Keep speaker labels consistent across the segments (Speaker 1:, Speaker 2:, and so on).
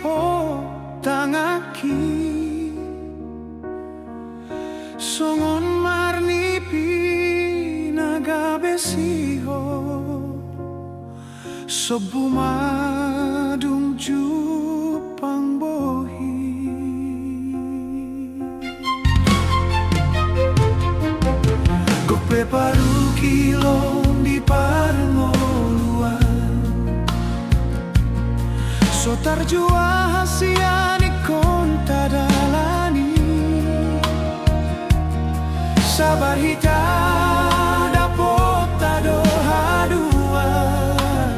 Speaker 1: oh tangaki songon marni pinagabesiho sobumadung jupang bohi gope paru kilong di parngoluan sotar jua hasiani konta dalani sabar hita dapot tado haduan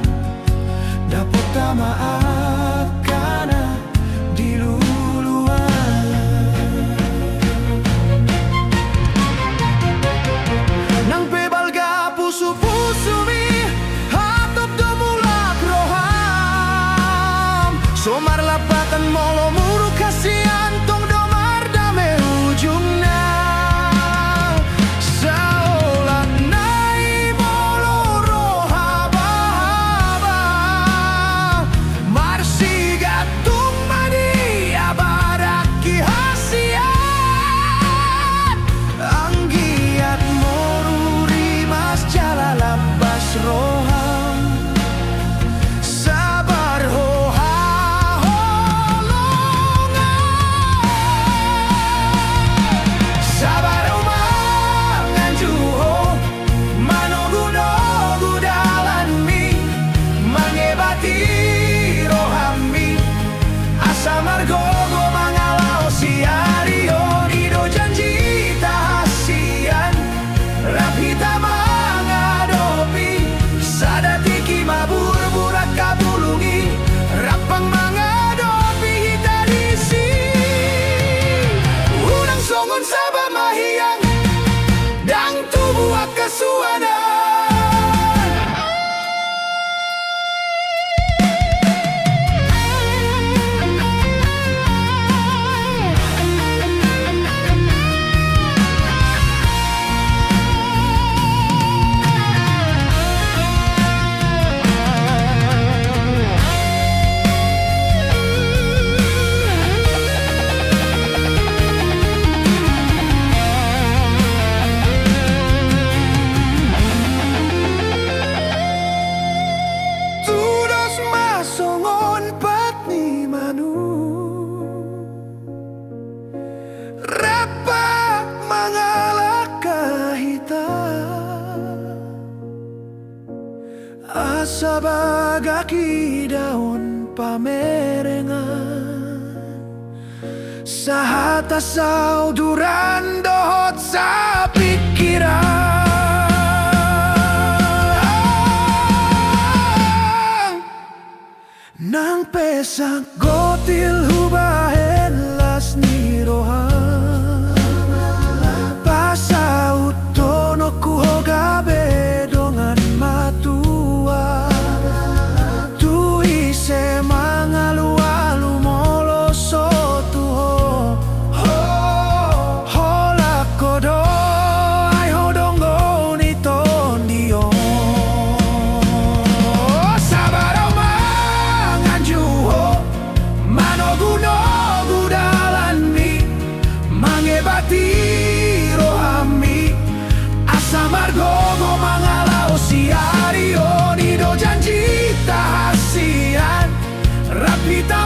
Speaker 1: dapot maaf karena diluluan nang pebalga pusu-pusu mi hatop domulak roham somar lapatan molo muru kasihan tong domar dame ujungna saulat nai molo rohaba marsi gatung madi abaraki hasian anggiat moruri mas jalalabas roham sabar hoha holongan sabar umangan juho manogu-nogu dalan mi mangebati rohami asa margogo mangalau siario nido janji tahasian rapita mangadopi sadatiki mabur burak kabulungi rapang mangadopi hitadisi unang songon sabah mahiyang dang tubuh akasuana tudos masongon patni manu rapa mangalaka hita asa bagaki daun pamerengan sahata sauduran dohot sa pikiran nang pesak gotil hubahen las ni rohan pasaut tono kuhogabe dongan matua tuise mangalu-alu molo sotuho hola kodo ai hodongo ni tondio sabar omangan juho manogu-nogu dalan mi mangebati rohami asa margogo mangalau siario nido janji tahasian rapita